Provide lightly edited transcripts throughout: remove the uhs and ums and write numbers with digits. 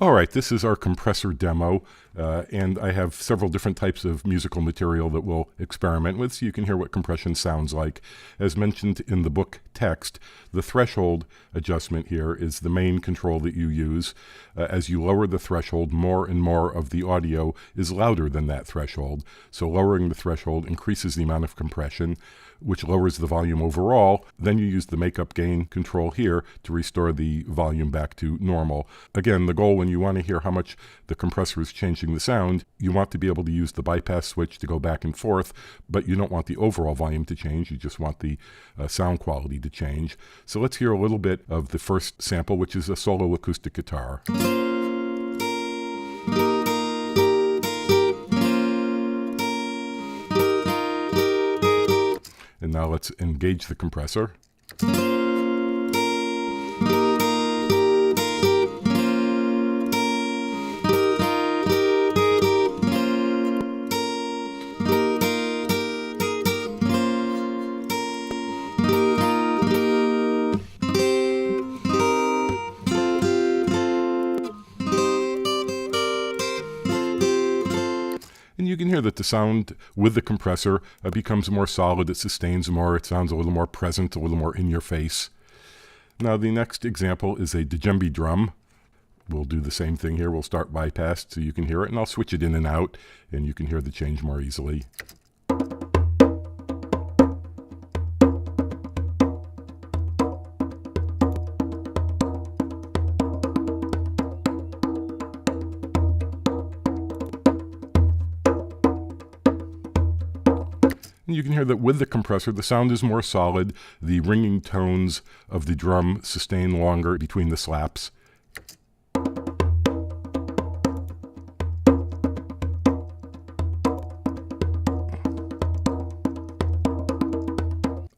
All right, this is our compressor demo, and I have several different types of musical material that we'll experiment with so you can hear what compression sounds like. As mentioned in the book text, the threshold adjustment here is the main control that you use. As you lower the threshold, more and more of the audio is louder than that threshold. So lowering the threshold increases the amount of compression, which lowers the volume overall. Then you use the makeup gain control here to restore the volume back to normal. Again, the goal when you want to hear how much the compressor is changing the sound, you want to be able to use the bypass switch to go back and forth, but you don't want the overall volume to change. You just want the sound quality to change. So let's hear a little bit of the first sample, which is a solo acoustic guitar. And now let's engage the compressor. And you can hear that the sound with the compressor becomes more solid, it sustains more, it sounds a little more present, a little more in your face. Now the next example is a djembe drum. We'll do the same thing here. We'll start bypassed so you can hear it, and I'll switch it in and out, and you can hear the change more easily. And you can hear that with the compressor, the sound is more solid. The ringing tones of the drum sustain longer between the slaps.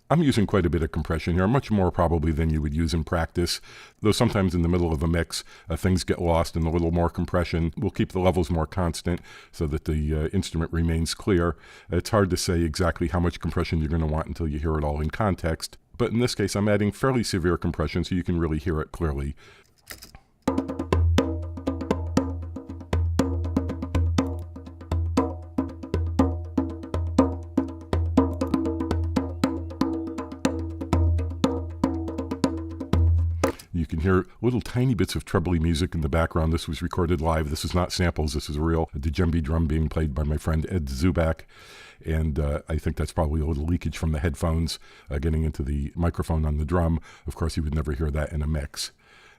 I'm using quite a bit of compression here, much more probably than you would use in practice, though sometimes in the middle of a mix, things get lost and a little more compression will keep the levels more constant so that the instrument remains clear. It's hard to say exactly how much compression you're going to want until you hear it all in context, but in this case I'm adding fairly severe compression so you can really hear it clearly. You can hear little tiny bits of trebly music in the background. This was recorded live. This is not samples. This is a real djembe drum being played by my friend Ed Zubak. And I think that's probably a little leakage from the headphones getting into the microphone on the drum. Of course, you would never hear that in a mix.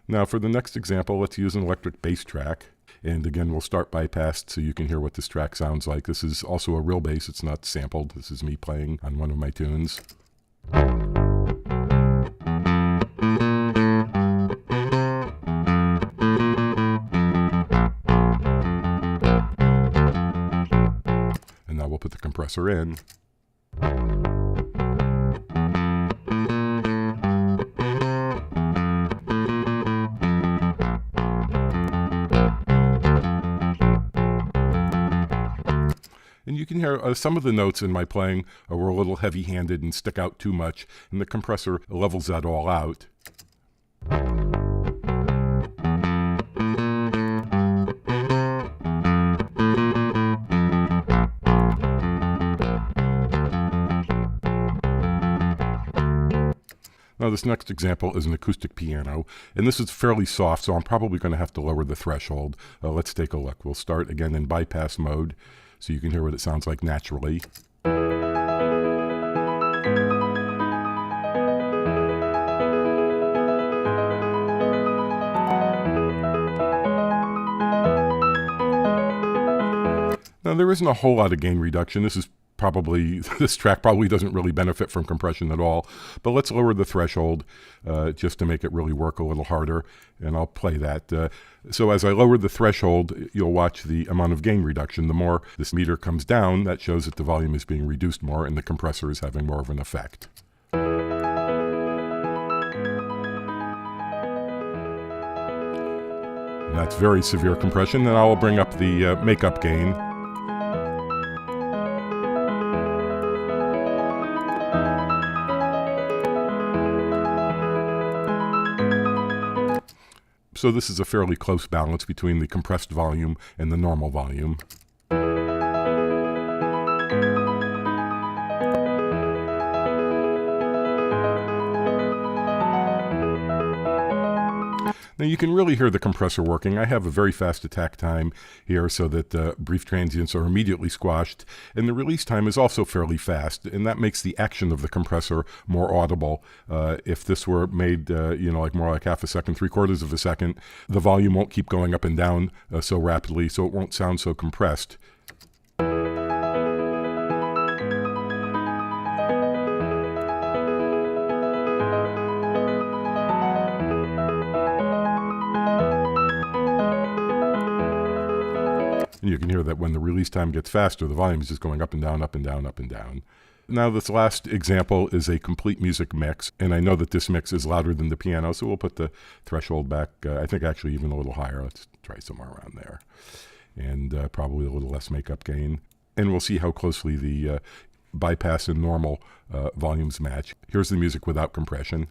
Now for the next example, let's use an electric bass track. And again, we'll start bypassed so you can hear what this track sounds like. This is also a real bass. It's not sampled. This is me playing on one of my tunes. Now we'll put the compressor in. And you can hear some of the notes in my playing were a little heavy-handed and stick out too much, and the compressor levels that all out. Now this next example is an acoustic piano, and this is fairly soft, so I'm probably going to have to lower the threshold. Let's take a look. We'll start again in bypass mode, so you can hear what it sounds like naturally. Now there isn't a whole lot of gain reduction. This track probably doesn't really benefit from compression at all, but let's lower the threshold just to make it really work a little harder, and I'll play that. So as I lower the threshold, you'll watch the amount of gain reduction. The more this meter comes down, that shows that the volume is being reduced more and the compressor is having more of an effect. And that's very severe compression, and I'll bring up the makeup gain. So this is a fairly close balance between the compressed volume and the normal volume. Now you can really hear the compressor working. I have a very fast attack time here so that brief transients are immediately squashed, and the release time is also fairly fast, and that makes the action of the compressor more audible. If this were made like more like half a second, 3/4 of a second, the volume won't keep going up and down so rapidly, so it won't sound so compressed. And you can hear that when the release time gets faster, the volume is just going up and down, up and down, up and down. Now, this last example is a complete music mix, and I know that this mix is louder than the piano, so we'll put the threshold back, I think actually even a little higher. Let's try somewhere around there. And probably a little less makeup gain. And we'll see how closely the bypass and normal volumes match. Here's the music without compression.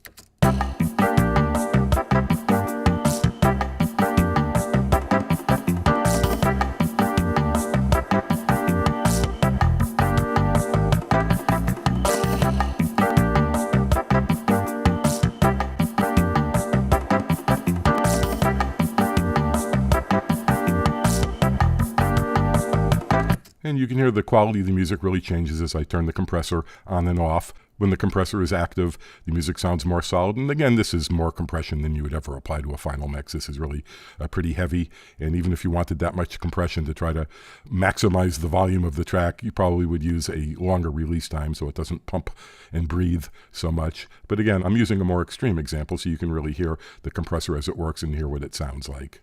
And you can hear the quality of the music really changes as I turn the compressor on and off. When the compressor is active, the music sounds more solid. And again, this is more compression than you would ever apply to a final mix. This is really pretty heavy. And even if you wanted that much compression to try to maximize the volume of the track, you probably would use a longer release time so it doesn't pump and breathe so much. But again, I'm using a more extreme example so you can really hear the compressor as it works and hear what it sounds like.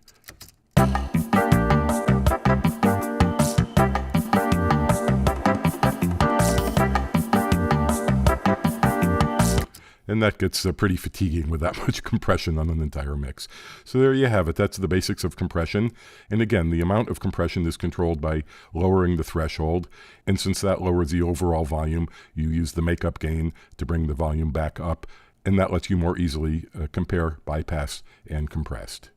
And that gets pretty fatiguing with that much compression on an entire mix. So there you have it. That's the basics of compression. And again, the amount of compression is controlled by lowering the threshold. And since that lowers the overall volume, you use the makeup gain to bring the volume back up. And that lets you more easily compare bypass and compressed.